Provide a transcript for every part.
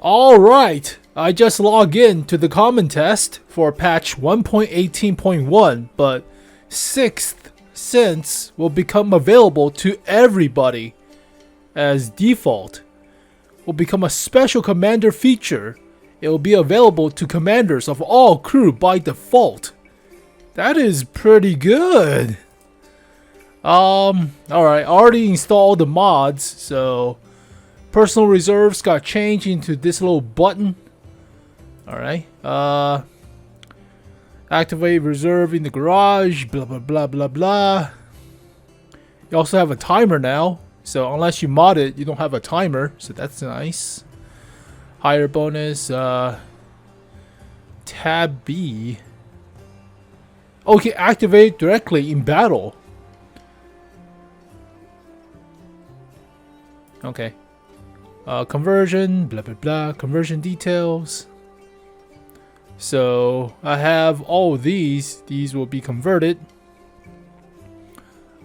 Alright, I just logged in to the common test for patch 1.18.1, but 6th Sense will become available to everybody as default. Will become a special commander feature. It will be available to commanders of all crew by default. That is pretty good. Alright, I already installed the mods, so personal reserves got changed into this little button. Alright. Activate reserve in the garage. Blah blah blah blah blah. You also have a timer now. So unless you mod it, you don't have a timer. So that's nice. Higher bonus. Tab B. Okay, activate directly in battle. Okay. Conversion, blah blah blah, conversion details. So I have all these. These will be converted.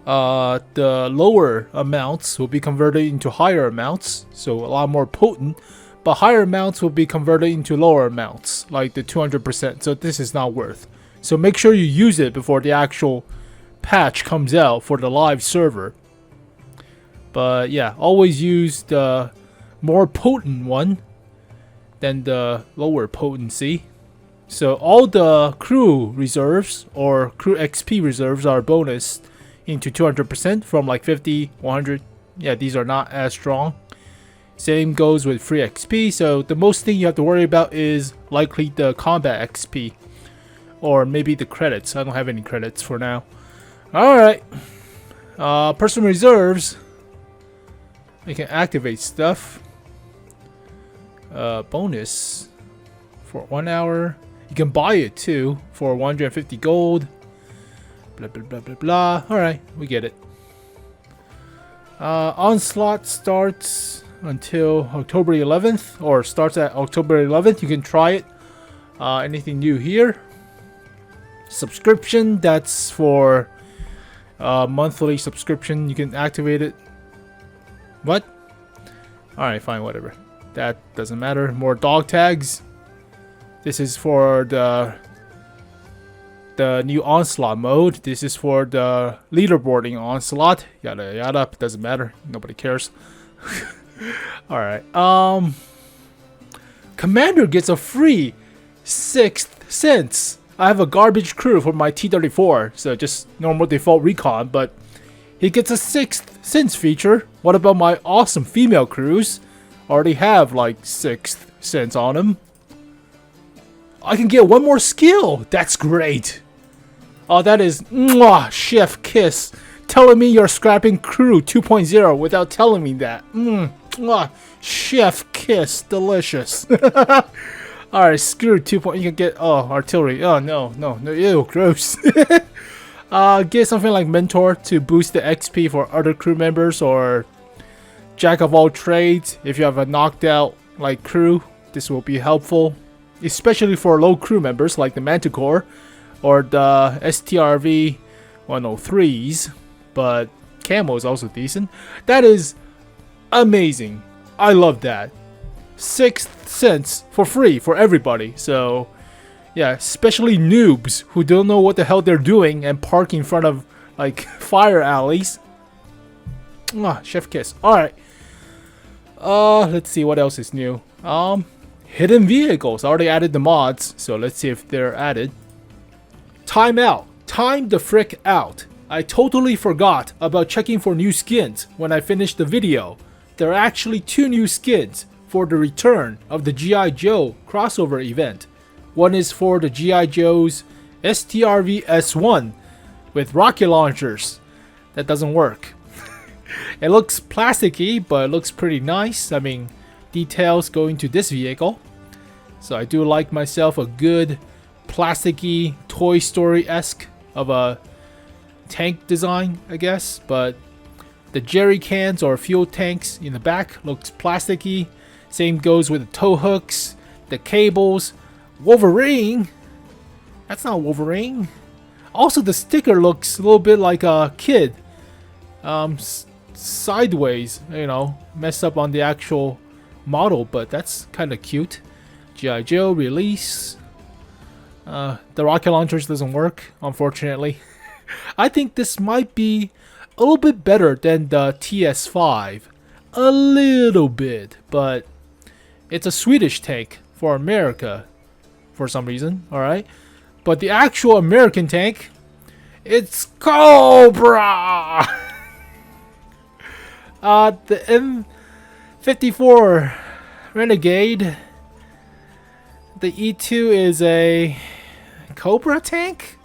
The lower amounts will be converted into higher amounts, so a lot more potent. But higher amounts will be converted into lower amounts, like the 200%. So this is not worth. So make sure you use it before the actual patch comes out for the live server. But yeah, always use the more potent one than the lower potency. So all the crew reserves or crew XP reserves are bonus into 200% from like 50, 100. Yeah, these are not as strong. Same goes with free XP. So the most thing you have to worry about is likely the combat XP. Or maybe the credits. I don't have any credits for now. Alright. Personal reserves. You can activate stuff. Bonus for 1 hour. You can buy it too for 150 gold. Blah blah blah blah blah. Alright, we get it. Onslaught starts until October 11th, or starts at October 11th. You can try it. Anything new here? Subscription, that's for monthly subscription. You can activate it. What? Alright, fine, whatever. That doesn't matter. More dog tags. This is for the new Onslaught mode. This is for the leaderboarding Onslaught. Yada yada. Doesn't matter. Nobody cares. Alright. Commander gets a free 6th Sense. I have a garbage crew for my T54. So just normal default recon. But he gets a 6th Sense feature. What about my awesome female crews? Already have like 6th Sense on them. I can get one more skill. That's great. Oh, that is mwah, chef kiss. Telling me you're scrapping crew 2.0 without telling me that. Mwah, chef kiss. Delicious. Alright, screw 2. You can get artillery. Oh no, ew, gross. Get something like mentor to boost the XP for other crew members, or jack of all trades. If you have a knocked out like crew, this will be helpful. Especially for low crew members like the Manticore or the Strv 103s, but camo is also decent. That is amazing. I love that. 6th Sense for free for everybody. So yeah, especially noobs who don't know what the hell they're doing and park in front of like fire alleys. Chef kiss. Alright. Let's see what else is new. Hidden vehicles. I already added the mods, so let's see if they're added. Timeout. Time the frick out. I totally forgot about checking for new skins when I finished the video. There are actually 2 new skins for the return of the G.I. Joe crossover event. One is for the G.I. Joe's Strv S1 with rocket launchers. That doesn't work. It looks plasticky, but it looks pretty nice. I mean, details go into this vehicle. So I do like myself a good plasticky Toy Story-esque of a tank design, I guess. But the jerry cans or fuel tanks in the back looks plasticky. Same goes with the tow hooks, the cables. Wolverine? That's not Wolverine. Also, the sticker looks a little bit like a kid. Sideways, you know, messed up on the actual model, but that's kind of cute. G.I. Joe release. The rocket launchers doesn't work, unfortunately. I think this might be a little bit better than the TS5. A little bit, but it's a Swedish tank for America for some reason, alright? But the actual American tank, it's Cobra! The M54 Renegade. The E2 is a Cobra tank?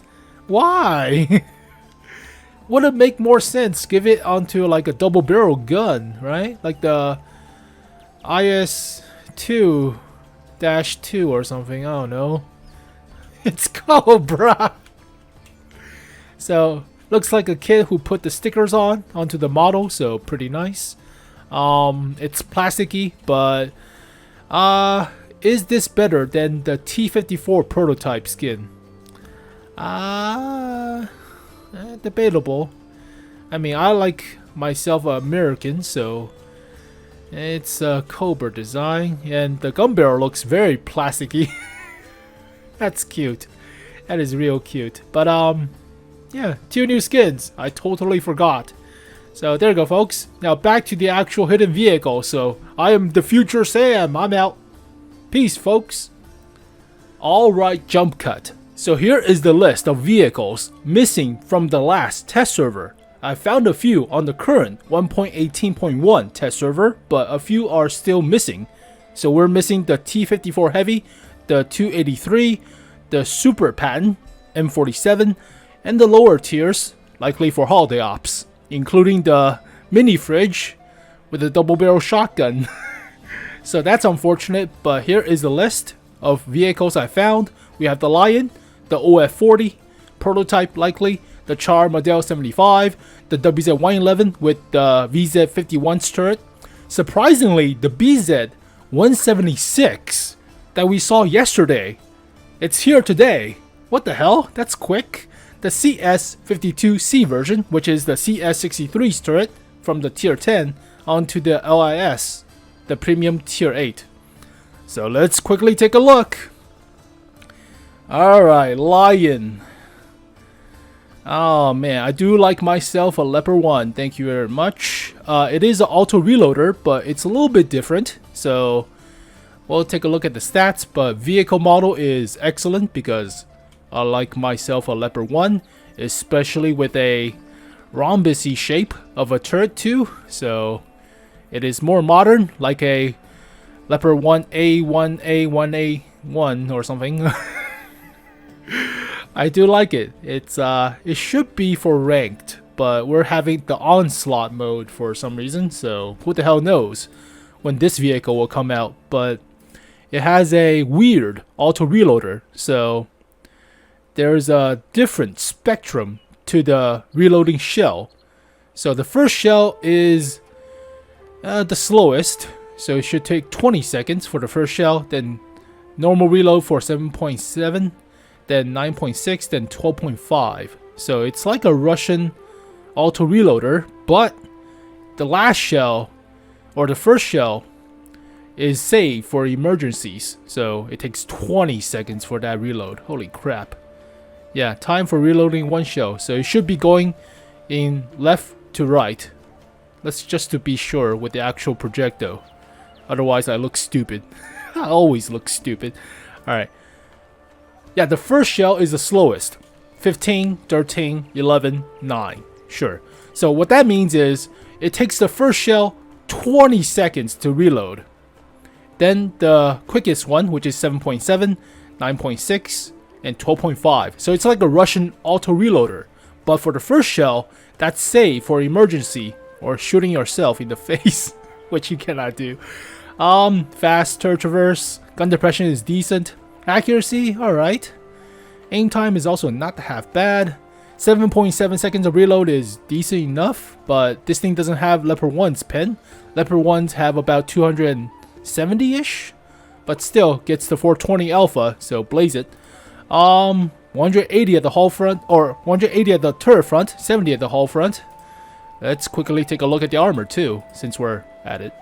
Why? Would it make more sense? Give it onto like a double barrel gun, right? Like the IS-2-2 or something. I don't know. It's Cobra. So looks like a kid who put the stickers onto the model. So pretty nice. It's plasticky, but is this better than the T54 prototype skin? Debatable. I mean, I like myself American, so it's a Cobra design, and the gun barrel looks very plasticky. That's cute. That is real cute. But yeah, 2 new skins. I totally forgot. So there you go, folks. Now back to the actual hidden vehicle. So I am the future Sam. I'm out. Peace, folks. Alright, jump cut. So here is the list of vehicles missing from the last test server. I found a few on the current 1.18.1 test server, but a few are still missing. So we're missing the T54 Heavy, the 283, the Super Patent, M47, and the lower tiers, likely for holiday ops, including the mini fridge with a double barrel shotgun. So that's unfortunate, but here is the list of vehicles I found. We have the Lion, the OF40, prototype likely, the Char Mle 75, the WZ-111 with the VZ-51 turret. Surprisingly, the BZ-176 that we saw yesterday, it's here today. What the hell? That's quick. The CS-52C version, which is the CS-63's turret from the tier 10 onto the LIS, the premium tier 8. So let's quickly take a look. Alright, Lion. Oh man, I do like myself a Leopard 1, thank you very much. It is an auto reloader, but it's a little bit different. So we'll take a look at the stats, but vehicle model is excellent because I like myself a Leopard 1, especially with a rhombusy shape of a turret too. So it is more modern, like a Leopard 1A1A1A1 or something. I do like it. It should be for ranked, but we're having the Onslaught mode for some reason, so who the hell knows when this vehicle will come out. But it has a weird auto reloader, so there's a different spectrum to the reloading shell. So the first shell is the slowest, so it should take 20 seconds for the first shell, then normal reload for 7.7, then 9.6, then 12.5. So it's like a Russian auto reloader, but the last shell, or the first shell, is saved for emergencies. So it takes 20 seconds for that reload. Holy crap. Yeah, time for reloading one shell. So it should be going in left to right. Let's just to be sure with the actual projectile. Otherwise I look stupid. I always look stupid. Alright. Yeah, the first shell is the slowest. 15, 13, 11, 9. Sure. So what that means is it takes the first shell 20 seconds to reload. Then the quickest one, which is 7.7, 9.6, and 12.5. So it's like a Russian auto reloader. But for the first shell, that's saved for emergency or shooting yourself in the face, which you cannot do. Fast turret traverse, gun depression is decent. Accuracy, alright. Aim time is also not half bad. 7.7 seconds of reload is decent enough, but this thing doesn't have Leopard 1's pen. Leopard 1's have about 270-ish, but still gets the 420 alpha, so blaze it. 180 at the hull front, or 180 at the turret front, 70 at the hull front. Let's quickly take a look at the armor too, since we're at it.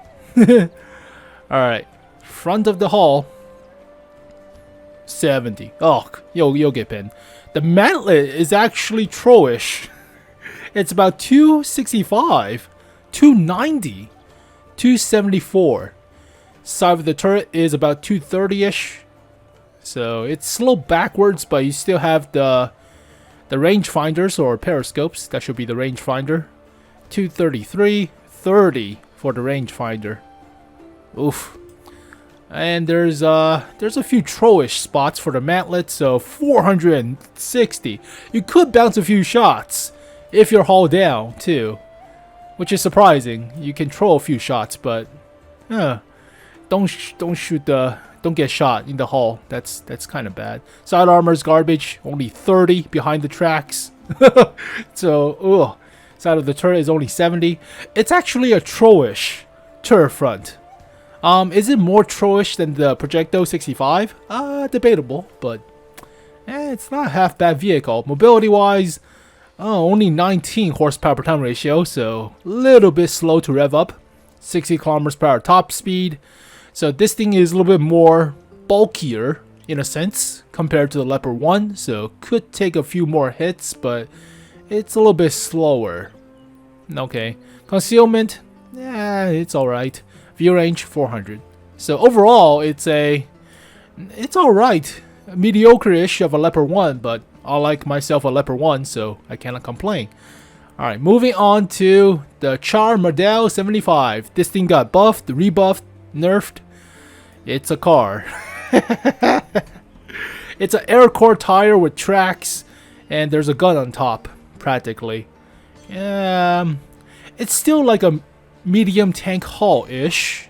Alright. Front of the hull. 70. Oh, you'll get pinned. The mantlet is actually troish. It's about 265, 290, 274. Side of the turret is about 230-ish. So it's sloped backwards, but you still have the rangefinders or periscopes. That should be the rangefinder. 233, 30 for the rangefinder. Oof. And there's a few troish spots for the mantlet, so 460. You could bounce a few shots if you're hull down too, which is surprising. You can throw a few shots, but don't get shot in the hull. That's kind of bad. Side armor's garbage. Only 30 behind the tracks. So side of the turret is only 70. It's actually a troish turret front. Is it more troish than the Projecto 65? Debatable, but it's not a half bad vehicle. Mobility wise, only 19 horsepower per ton ratio, so a little bit slow to rev up. 60 kilometers per hour top speed. So this thing is a little bit more bulkier in a sense compared to the Leopard 1, so could take a few more hits, but it's a little bit slower. Okay, concealment, it's alright. View range 400. So overall, it's alright, mediocre-ish of a Leopard 1, but I like myself a Leopard 1, so I cannot complain. Alright, moving on to the Char Mle 75. This thing got buffed, rebuffed, nerfed. It's a car. It's an air core tire with tracks, and there's a gun on top, practically. It's still like a medium tank hull-ish,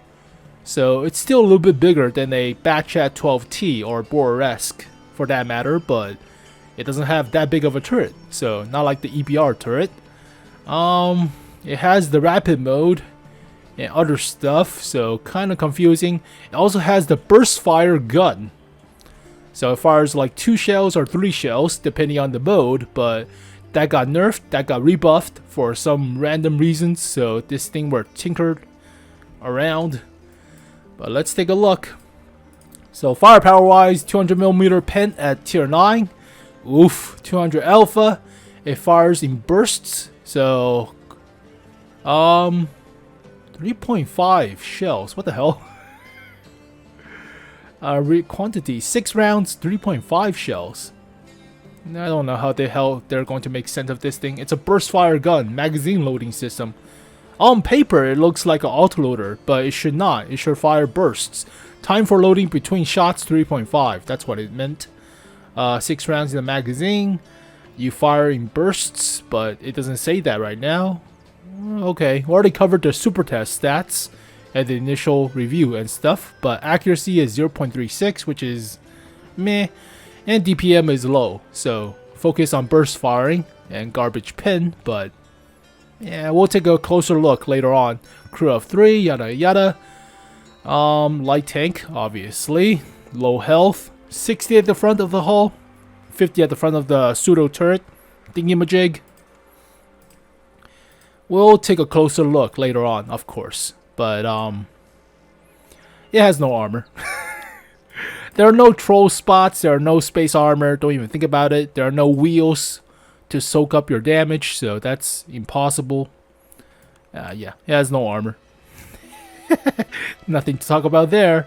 so it's still a little bit bigger than a Batchat 12T or Boresk for that matter, but it doesn't have that big of a turret, so not like the EBR turret. It has the rapid mode and other stuff, so kind of confusing. It also has the burst fire gun, so it fires like 2 shells or 3 shells depending on the mode, but that got nerfed, that got rebuffed for some random reasons, so this thing were tinkered around. But let's take a look. So firepower wise, 200mm pen at tier 9. Oof, 200 alpha. It fires in bursts, so 3.5 shells. What the hell? Quantity 6 rounds, 3.5 shells. I don't know how the hell they're going to make sense of this thing. It's a burst fire gun, magazine loading system. On paper, it looks like an autoloader, but it should not. It should fire bursts. Time for loading between shots, 3.5. That's what it meant. 6 rounds in the magazine. You fire in bursts, but it doesn't say that right now. Okay, we already covered the super test stats at the initial review and stuff, but accuracy is 0.36, which is meh. And DPM is low, so focus on burst firing and garbage pin, but yeah, we'll take a closer look later on. Crew of 3, yada yada. Light tank, obviously. Low health. 60 at the front of the hull. 50 at the front of the pseudo turret. Thingamajig. We'll take a closer look later on, of course. But it has no armor. There are no troll spots, there are no space armor, don't even think about it. There are no wheels to soak up your damage, so that's impossible. Yeah, it has no armor. Nothing to talk about there.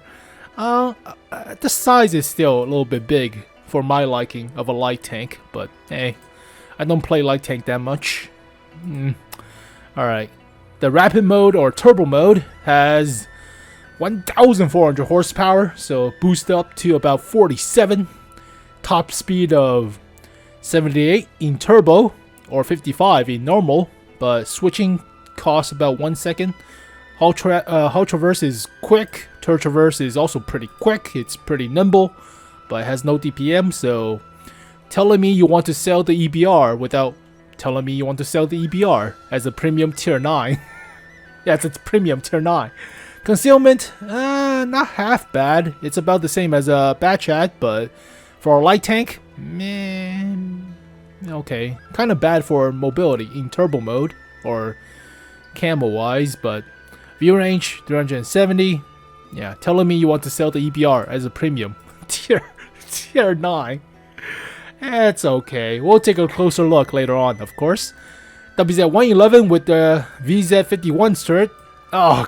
The size is still a little bit big for my liking of a light tank, but hey, I don't play light tank that much. Alright, the rapid mode or turbo mode has 1,400 horsepower, so boost up to about 47. Top speed of 78 in turbo or 55 in normal, but switching costs about 1 second. Hull traverse is quick. Turret traverse is also pretty quick. It's pretty nimble, but it has no DPM, so telling me you want to sell the EBR without telling me you want to sell the EBR as a premium tier 9. Yes, it's premium tier 9. Concealment, not half bad. It's about the same as a Batchat, but for a light tank, man, okay. Kind of bad for mobility in turbo mode or camo wise, but view range 370, Yeah, telling me you want to sell the EBR as a premium. tier 9. It's okay. We'll take a closer look later on, of course. WZ-111 with the VZ-51 turret. Oh,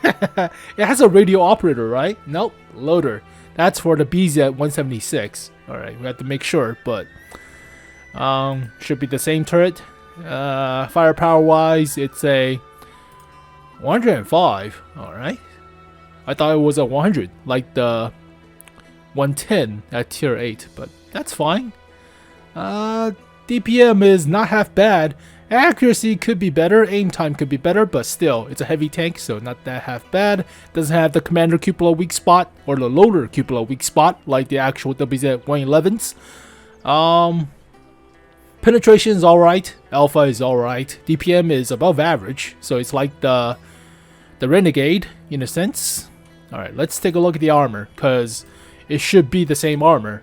it has a radio operator, right? Nope, loader. That's for the BZ-176. Alright, we have to make sure, but should be the same turret. Firepower wise, it's a 105. Alright. I thought it was a 100, like the 110 at tier 8, but that's fine. DPM is not half bad. Accuracy could be better, aim time could be better, but still, it's a heavy tank, so not that half bad. Doesn't have the commander cupola weak spot, or the loader cupola weak spot, like the actual WZ-111s. Penetration is alright, alpha is alright, DPM is above average, so it's like the Renegade, in a sense. Alright, let's take a look at the armor, because it should be the same armor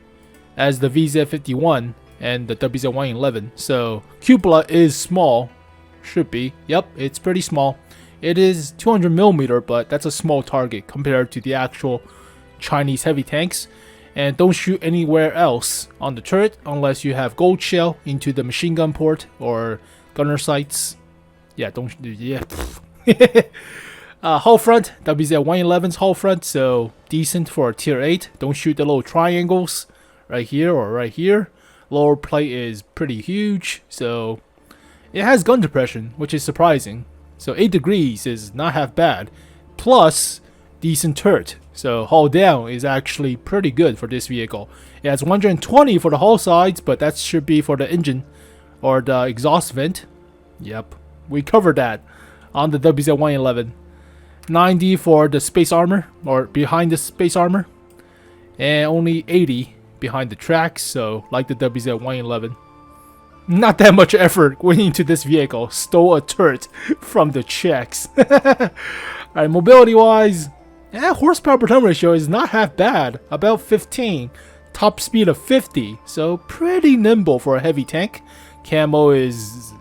as the VZ-51 and the WZ-111. So cupola is small, should be. Yep, it's pretty small. It is 200mm, but that's a small target compared to the actual Chinese heavy tanks. And don't shoot anywhere else on the turret unless you have gold shell into the machine gun port or gunner sights. Yeah, don't. Yeah. Hull front, WZ-111's hull front, so decent for a tier 8. Don't shoot the little triangles right here or right here. Lower plate is pretty huge, so it has gun depression, which is surprising. So 8 degrees is not half bad. Plus, decent turret. So hull down is actually pretty good for this vehicle. It has 120 for the hull sides, but that should be for the engine or the exhaust vent. Yep, we covered that on the WZ-111. 90 for the space armor, or behind the space armor. And only 80 behind the tracks, so like the WZ-111. Not that much effort went into this vehicle. Stole a turret from the Czechs. Alright, mobility wise, horsepower per ton ratio is not half bad. About 15. Top speed of 50, so pretty nimble for a heavy tank. Camo is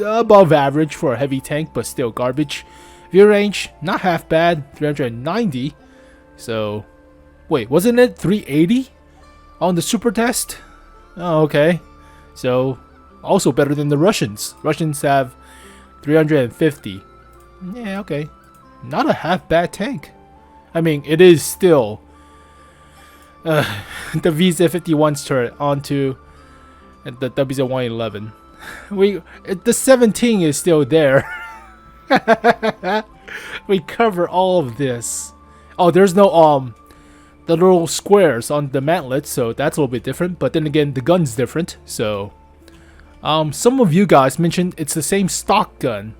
above average for a heavy tank, but still garbage. View range, not half bad, 390. So, wait, wasn't it 380 on the super test? Oh, okay. So, also better than the Russians. Russians have 350. Yeah, okay. Not a half bad tank. I mean, it is still the VZ-51's turret onto the WZ-111. The 17 is still there. We cover all of this. Oh, there's no the little squares on the mantlet, so that's a little bit different. But then again, the gun's different. So some of you guys mentioned it's the same stock gun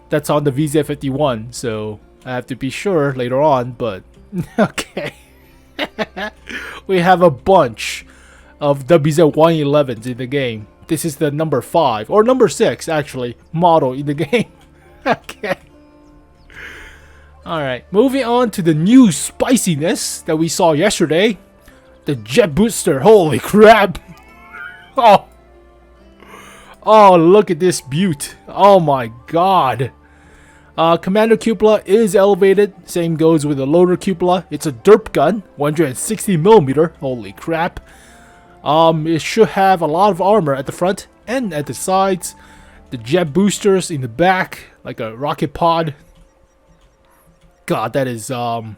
that's on the VZ-51, so I have to be sure later on. But okay. We have a bunch of WZ-111s in the game. This is the number 5 or number 6 actually model in the game. Okay. Alright, moving on to the new spiciness that we saw yesterday. The jet booster. Holy crap. Oh, look at this beaut. Oh my god. Commander cupola is elevated. Same goes with the loader cupola. It's a derp gun, 160mm. Holy crap. It should have a lot of armor at the front and at the sides. The jet boosters in the back, like a rocket pod. God, that is how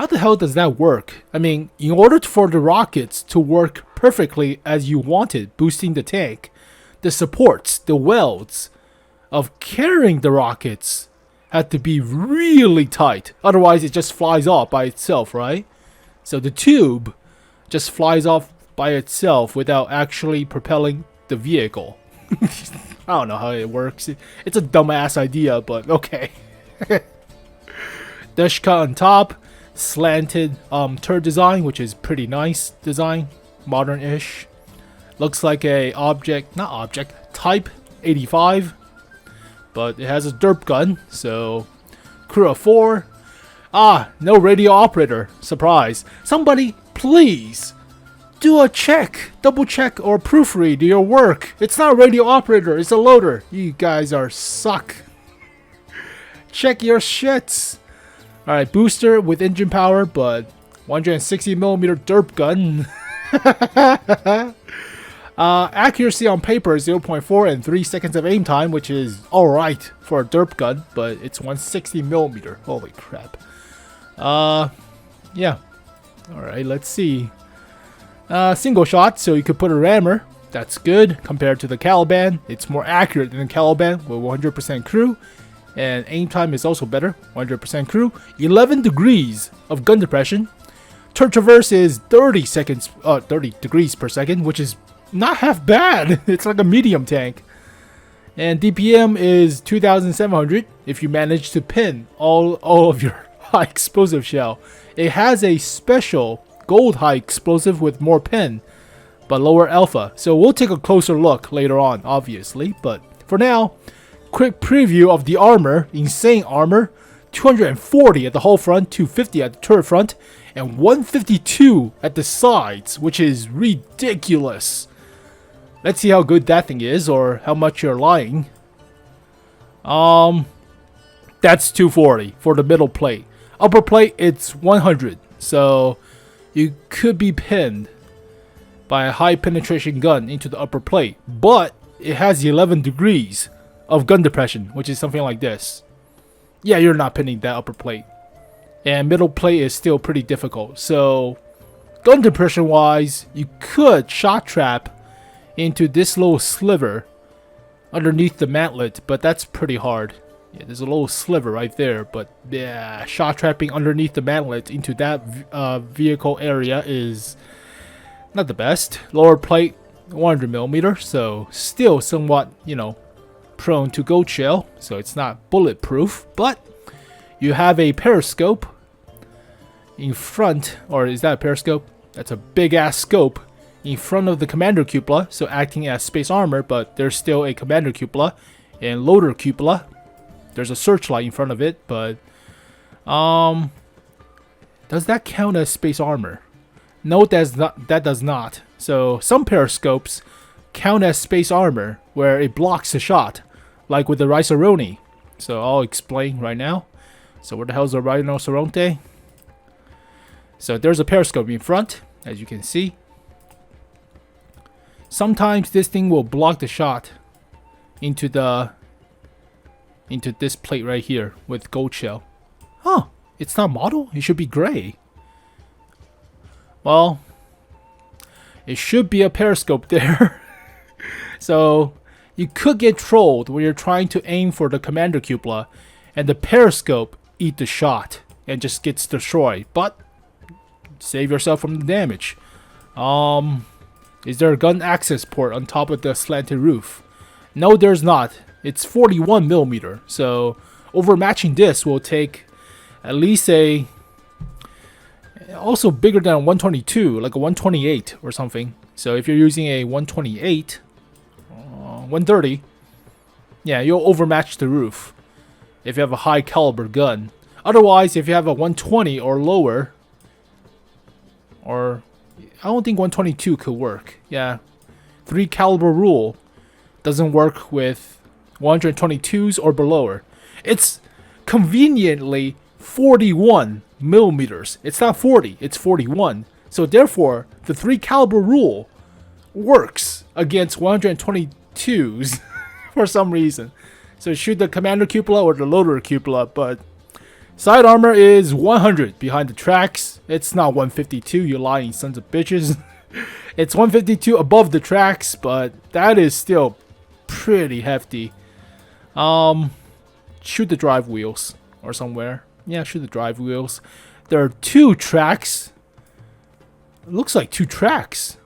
the hell does that work? I mean, in order for the rockets to work perfectly as you wanted, boosting the tank, the supports, the welds of carrying the rockets had to be really tight. Otherwise, it just flies off by itself, right? So the tube just flies off by itself without actually propelling the vehicle. I don't know how it works. It's a dumbass idea, but okay. Dash cut on top, slanted turret design, which is pretty nice design, modern-ish. Looks like a Type 85, but it has a derp gun, so crew of 4. No radio operator. Surprise. Somebody, please do a check, double check or proofread your work. It's not a radio operator, it's a loader. You guys are suck. Check your shits. Alright, booster with engine power, but 160mm derp gun. Accuracy on paper is 0.4 and 3 seconds of aim time, which is alright for a derp gun, but it's 160mm. Holy crap. Yeah. Alright, let's see. Single shot, so you could put a rammer. That's good compared to the Caliban. It's more accurate than the Caliban with 100% crew. And aim time is also better, 100% crew. 11 degrees of gun depression. Turn traverse is 30 degrees per second, which is not half bad. It's like a medium tank. And DPM is 2,700 if you manage to pin all of your high explosive shell. It has a special gold high explosive with more pin, but lower alpha. So we'll take a closer look later on, obviously. But for now, quick preview of the armor. Insane armor. 240 at the hull front, 250 at the turret front, and 152 at the sides, which is ridiculous. Let's see how good that thing is, or how much you're lying. That's 240 for the middle plate. Upper plate, it's 100. So you could be pinned by a high penetration gun into the upper plate, but it has 11 degrees of gun depression, which is something like this. Yeah, you're not pinning that upper plate. And middle plate is still pretty difficult. So gun depression wise, you could shot trap into this little sliver underneath the mantlet, but that's pretty hard. Yeah, there's a little sliver right there, but yeah, shot trapping underneath the mantlet into that vehicle area is not the best. Lower plate, 100mm, so still somewhat, you know, prone to gold shell, so it's not bulletproof, but you have a periscope in front, or is that a periscope? That's a big ass scope in front of the commander cupola, so acting as space armor, but there's still a commander cupola and loader cupola. There's a searchlight in front of it, but does that count as space armor? No, that does not. So some periscopes count as space armor where it blocks the shot, like with the Rhinoceronte. So I'll explain right now. So where the hell is the Rhinoceronte? So there's a periscope in front, as you can see. Sometimes this thing will block the shot into this plate right here with gold shell. Huh, it's not model? It should be gray. Well, it should be a periscope there. So you could get trolled when you're trying to aim for the commander cupola and the periscope eat the shot and just gets destroyed. But save yourself from the damage. Is there a gun access port on top of the slanted roof? No, there's not. It's 41mm, so overmatching this will take at least a, also bigger than a 122, like a 128 or something. So if you're using a 128, 130, yeah, you'll overmatch the roof if you have a high caliber gun. Otherwise, if you have a 120 or lower, or I don't think 122 could work. Yeah, 3 caliber rule doesn't work with 122s or below. It's conveniently 41mm. It's not 40, it's 41. So therefore, the 3 caliber rule works against 122s for some reason. So shoot the commander cupola or the loader cupola, but side armor is 100 behind the tracks. It's not 152, you lying sons of bitches. It's 152 above the tracks, but that is still pretty hefty. Shoot the drive wheels or somewhere. Yeah, shoot the drive wheels. There are 2 tracks. It looks like 2 tracks.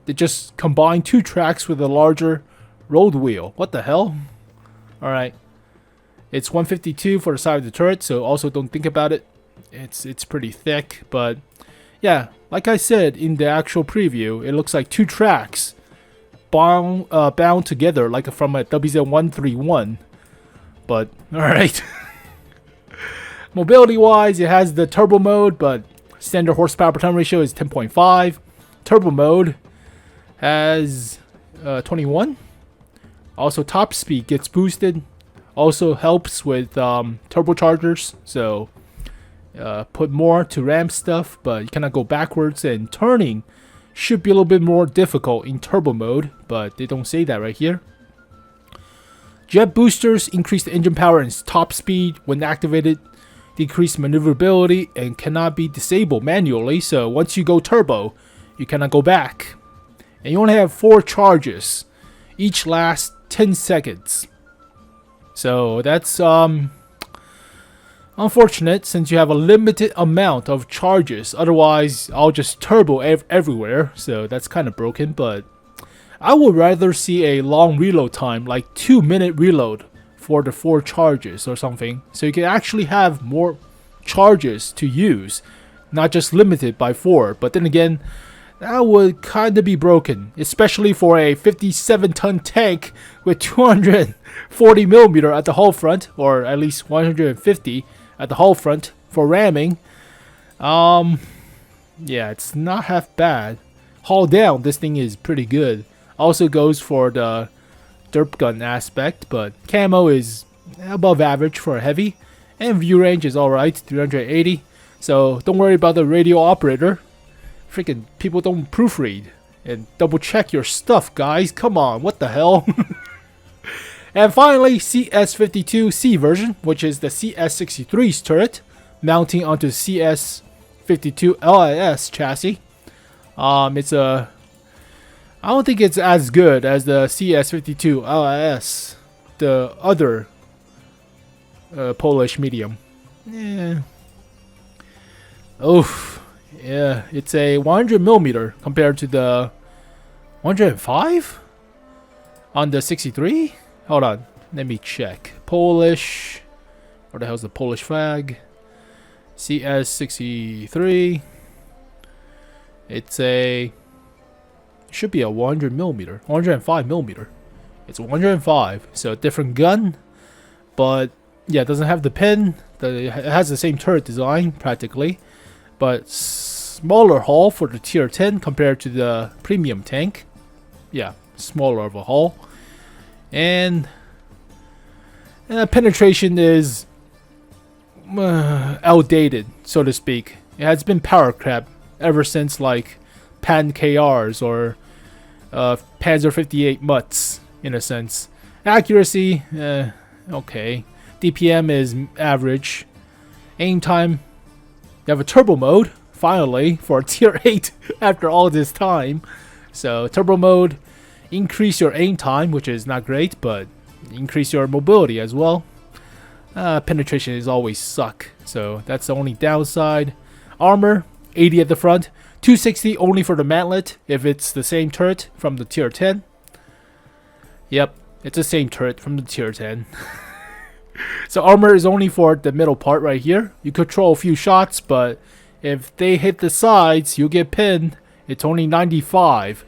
They just combine 2 tracks with a larger road wheel. What the hell? Alright. It's 152 for the side of the turret, so also don't think about it. It's pretty thick, but yeah, like I said in the actual preview, it looks like 2 tracks bound together like from a WZ-131. But alright. Mobility wise, it has the turbo mode, but standard horsepower per ton ratio is 10.5. Turbo mode has 21. Also top speed gets boosted. Also helps with turbochargers, so put more to ram stuff, but you cannot go backwards, and turning should be a little bit more difficult in turbo mode, but they don't say that right here. Jet boosters increase the engine power and top speed when activated, decrease maneuverability, and cannot be disabled manually, so once you go turbo, you cannot go back. And you only have 4 charges, each lasts 10 seconds. So that's unfortunate since you have a limited amount of charges. Otherwise, I'll just turbo everywhere, so that's kind of broken, but I would rather see a long reload time, like 2-minute reload for the 4 charges or something, so you can actually have more charges to use, not just limited by 4. But then again, that would kind of be broken, especially for a 57-ton tank with 240mm at the hull front, or at least 150 at the hull front for ramming. Yeah, it's not half bad. Hull down, this thing is pretty good. Also goes for the derp gun aspect, but camo is above average for a heavy, and view range is alright, 380. So don't worry about the radio operator. Freaking people don't proofread and double check your stuff, guys. Come on, what the hell? And finally, CS52C version, which is the CS63's turret, mounting onto CS52 LIS chassis. It's a I don't think it's as good as the CS52 LIS, the other Polish medium. Yeah. Oof. Yeah, it's a 100mm compared to the 105 on the 63. Hold on, let me check. Polish. Where the hell's the Polish flag? CS63. It's a. It should be a 100mm, 105mm. It's 105, so a different gun, but yeah, it doesn't have the pin. It has the same turret design practically, but smaller hull for the tier 10 compared to the premium tank. Yeah, smaller of a hull, and penetration is outdated, so to speak. It has been power crap ever since like Pan KRs or Panzer 58 Mutts, in a sense. Accuracy, okay. DPM is average. Aim time, you have a turbo mode, finally, for tier 8 after all this time. So turbo mode, increase your aim time, which is not great, but increase your mobility as well. Penetration is always suck, so that's the only downside. Armor, 80 at the front. 260 only for the mantlet if it's the same turret from the tier 10. Yep, it's the same turret from the tier 10. So armor is only for the middle part right here. You control a few shots, but if they hit the sides, you get pinned. It's only 95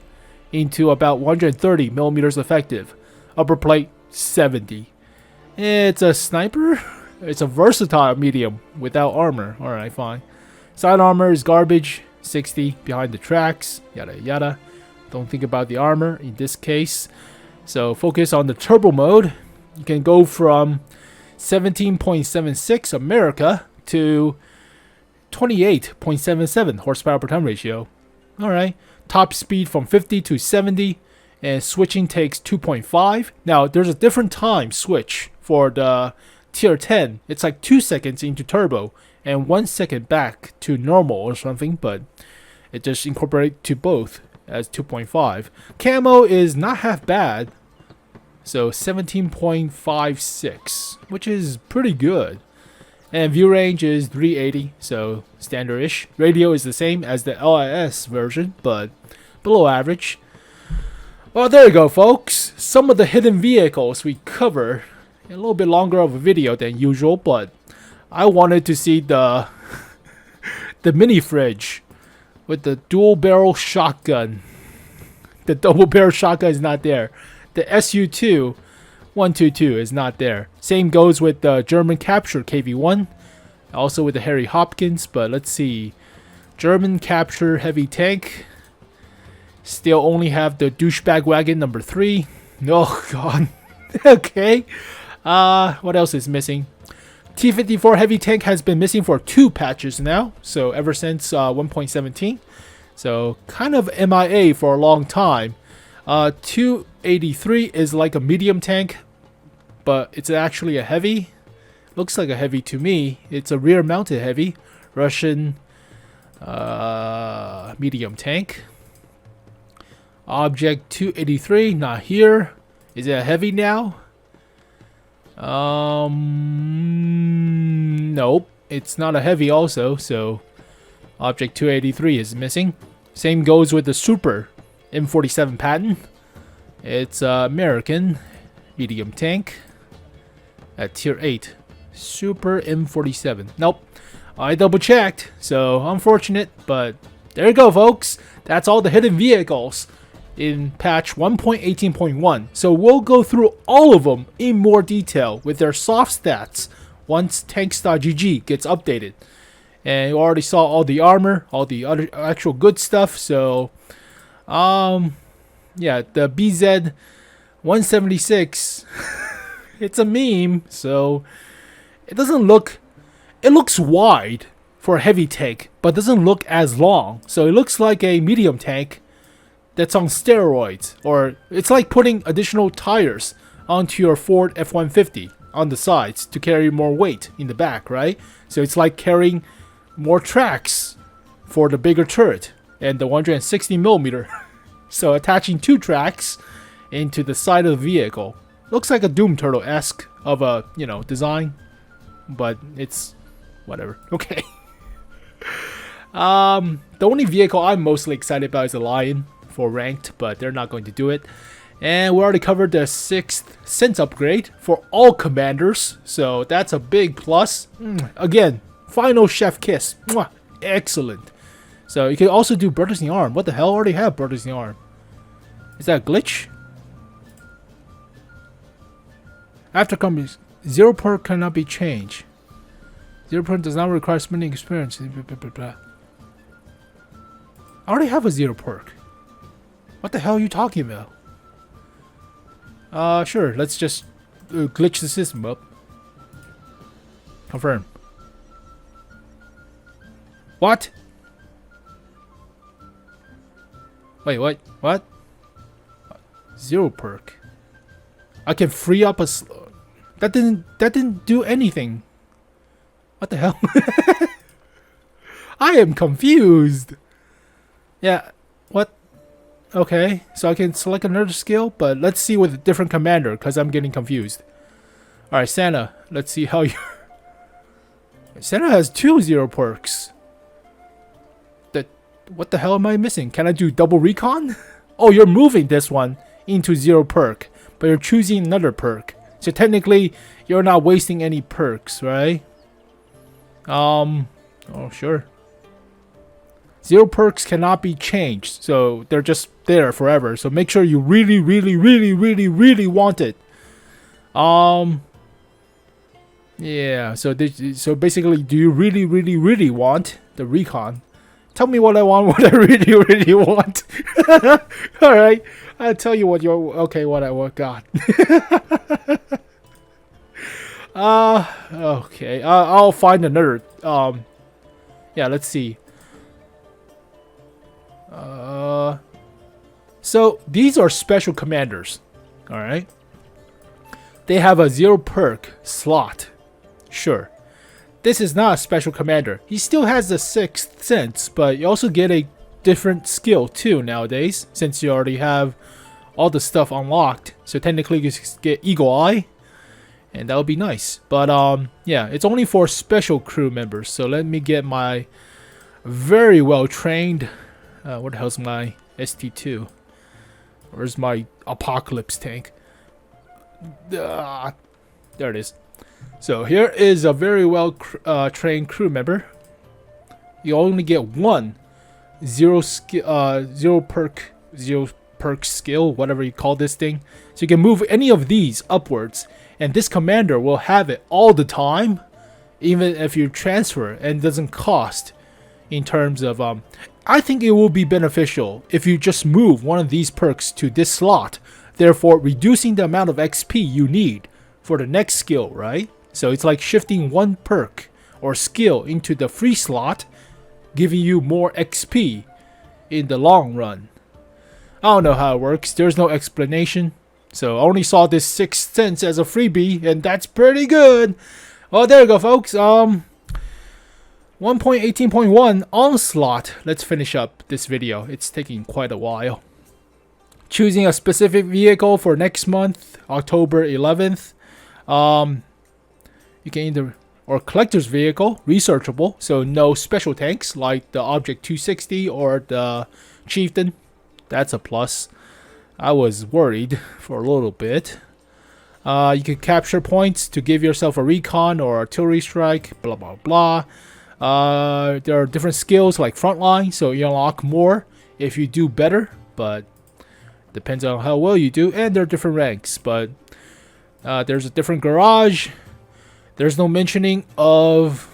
into about 130mm effective. Upper plate, 70. It's a sniper. It's a versatile medium without armor. Alright, fine. Side armor is garbage. 60 behind the tracks, yada yada. Don't think about the armor in this case. So focus on the turbo mode. You can go from 17.76 America to 28.77 horsepower per ton ratio. Alright. Top speed from 50 to 70, and switching takes 2.5. Now there's a different time switch for the tier 10. It's like 2 seconds into turbo and 1 second back to normal or something, but it just incorporates to both as 2.5. Camo is not half bad, so 17.56, which is pretty good. And view range is 380, so standard-ish. Radio is the same as the LIS version, but below average. Well, there you go, folks. Some of the hidden vehicles we covered. A little bit longer of a video than usual, but I wanted to see the mini fridge with the dual barrel shotgun. The double barrel shotgun is not there. The SU2 122 is not there. Same goes with the German capture KV1, also with the Harry Hopkins. But let's see, German capture heavy tank. Still only have the douchebag wagon number 3. Oh god. Okay. What else is missing? T54 Heavy tank has been missing for 2 patches now, so ever since 1.17. So kind of MIA for a long time. 283 is like a medium tank, but it's actually a heavy. Looks like a heavy to me. It's a rear mounted heavy. Russian medium tank. Object 283, not here. Is it a heavy now? Nope. It's not a heavy also, so Object 283 is missing. Same goes with the Super M47 Patton. It's American medium tank at tier 8. Super M47. Nope. I double checked, so unfortunate, but there you go, folks. That's all the hidden vehicles in patch 1.18.1. So we'll go through all of them in more detail with their soft stats once tanks.gg gets updated. And you already saw all the armor, all the other actual good stuff. So, yeah, the BZ 176, it's a meme, so it doesn't look, it looks wide for a heavy tank, but doesn't look as long. So it looks like a medium tank that's on steroids, or it's like putting additional tires onto your Ford F-150 on the sides to carry more weight in the back, right? So it's like carrying more tracks for the bigger turret and the 160mm. So attaching 2 tracks into the side of the vehicle. Looks like a Doom Turtle-esque of a, you know, design, but it's whatever. Okay. The only vehicle I'm mostly excited about is the Lion for ranked, but they're not going to do it. And we already covered the 6th sense upgrade for all commanders, so that's a big plus. Again, final chef kiss. Mwah. Excellent. So you can also do Brothers in the Arm. What the hell? I already have Brothers in the Arm. Is that a glitch? After coming, 0 perk cannot be changed. 0 perk does not require spending experience. Blah, blah, blah, blah. I already have a 0 perk. What the hell are you talking about? Sure, let's just glitch the system up. Confirm. What? Wait, what? What? 0 perk. I can free up a that didn't do anything. What the hell? I am confused. Yeah, what? Okay, so I can select another skill, but let's see with a different commander, because I'm getting confused. Alright, Santa, let's see how you... Santa has 2 0 perks. What the hell am I missing? Can I do double recon? Oh, you're moving this one into 0 perk, but you're choosing another perk. So technically, you're not wasting any perks, right? Oh, sure. 0 perks cannot be changed, so they're just there forever. So make sure you really, really, really, really, really want it. Yeah. So basically, do you really, really, really want the recon? Tell me what I want, what I really, really want. All right, I'll tell you what you're okay. What I want. God. Okay. I'll find another. Yeah. Let's see. So these are special commanders. All right. They have a 0 perk slot. Sure. This is not a special commander. He still has the 6th sense, but you also get a different skill too nowadays, since you already have all the stuff unlocked. So technically you get Eagle Eye, and that would be nice. But yeah, it's only for special crew members. So let me get my very well trained. What the hell's my ST2? Where's my Apocalypse tank? There it is. So here is a very well trained crew member. You only get 1 0 perk skill, whatever you call this thing. So you can move any of these upwards, and this commander will have it all the time, even if you transfer, and it doesn't cost. In terms of I think it will be beneficial if you just move one of these perks to this slot, therefore reducing the amount of XP you need for the next skill, right? So it's like shifting one perk or skill into the free slot, giving you more XP in the long run. I don't know how it works. There's no explanation. So I only saw this 6 cents as a freebie, and that's pretty good. Well, there you go, folks. 1.18.1 Onslaught. Let's finish up this video. It's taking quite a while. Choosing a specific vehicle for next month, October 11th. You can either, or collector's vehicle, researchable, so no special tanks like the Object 260 or the Chieftain. That's a plus. I was worried for a little bit. You can capture points to give yourself a recon or artillery strike, blah blah blah. There are different skills like frontline, so you unlock more if you do better, but depends on how well you do, and there are different ranks. But there's a different garage. There's no mentioning of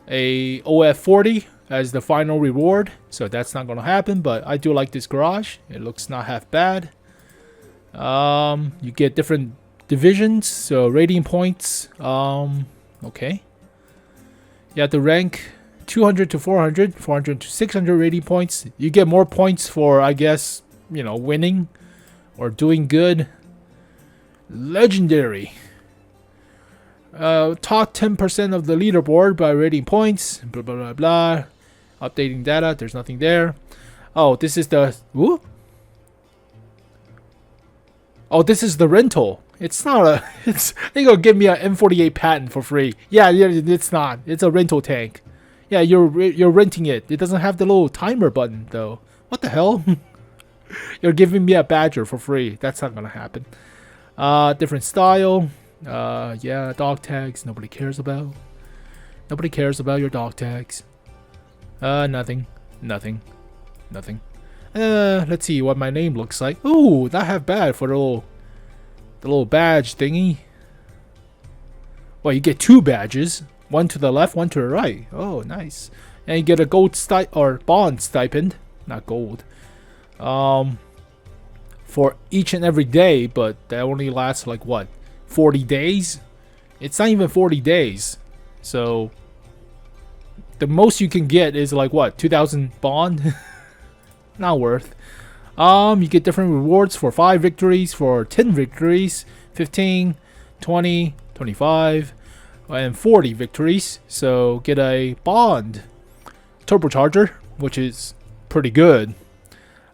a OF40 as the final reward, so that's not going to happen. But I do like this garage. It looks not half bad. You get different divisions, so rating points. Okay. You have to rank 200 to 400, 400 to 600 rating points. You get more points for, I guess, you know, winning or doing good. Legendary. Top 10% of the leaderboard by rating points. Blah blah blah blah. Updating data. There's nothing there. Oh, this is the. Whoop. Oh, this is the rental. It's not a. It's. They're gonna give me an M48 patent for free. Yeah, it's not. It's a rental tank. Yeah, you're renting it. It doesn't have the little timer button though. What the hell? You're giving me a badger for free. That's not gonna happen. Different style. Yeah, dog tags. Nobody cares about. Nobody cares about your dog tags. Nothing. Nothing. Nothing. Let's see what my name looks like. Ooh, not half bad for the little badge thingy. Well, you get 2 badges. One to the left, one to the right. Oh, nice. And you get a gold or bond stipend. Not gold. For each and every day, but that only lasts like what? 40 days? It's not even 40 days. So the most you can get is like what? 2,000 bond? Not worth. You get different rewards for 5 victories, for 10 victories, 15, 20, 25, and 40 victories. So get a bond turbocharger, which is pretty good.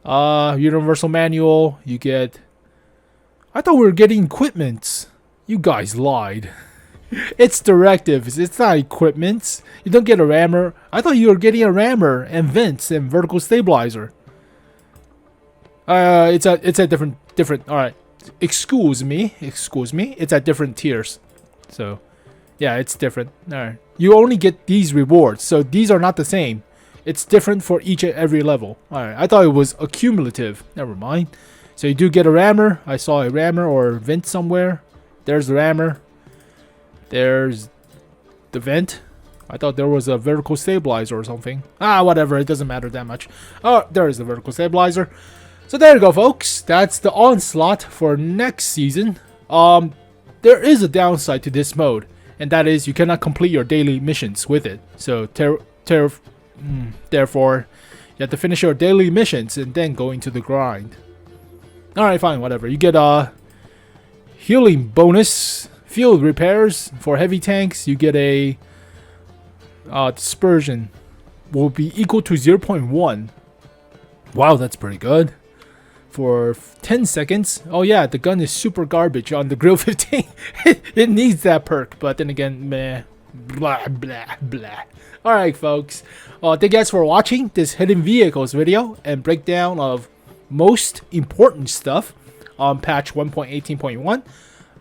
Universal manual. You get. I thought we were getting equipments. You guys lied. It's directives. It's not equipments. You don't get a rammer. I thought you were getting a rammer and vents and vertical stabilizer. It's a different. All right. Excuse me. It's at different tiers. So, yeah, it's different. All right. You only get these rewards, so these are not the same. It's different for each and every level. All right. I thought it was accumulative. Never mind. So you do get a rammer. I saw a rammer or vent somewhere. There's the rammer. There's the vent. I thought there was a vertical stabilizer or something. Whatever. It doesn't matter that much. Oh, there is the vertical stabilizer. So there you go, folks. That's the Onslaught for next season. There is a downside to this mode, and that is you cannot complete your daily missions with it. So therefore, you have to finish your daily missions and then go into the grind. Alright, fine, whatever. You get a healing bonus, field repairs for heavy tanks. You get a dispersion will be equal to 0.1. Wow, that's pretty good. For 10 seconds. Oh yeah, the gun is super garbage on the Grill 15. It needs that perk, but then again, meh. Blah, blah, blah. Alright, folks. Thank you guys for watching this Hidden Vehicles video and breakdown of most important stuff on patch 1.18.1.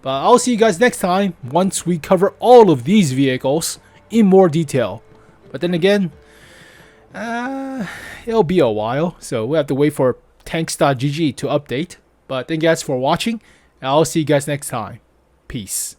But I'll see you guys next time once we cover all of these vehicles in more detail. But then again, it'll be a while, so we'll have to wait for tanks.gg to update. But thank you guys for watching, and I'll see you guys next time. Peace.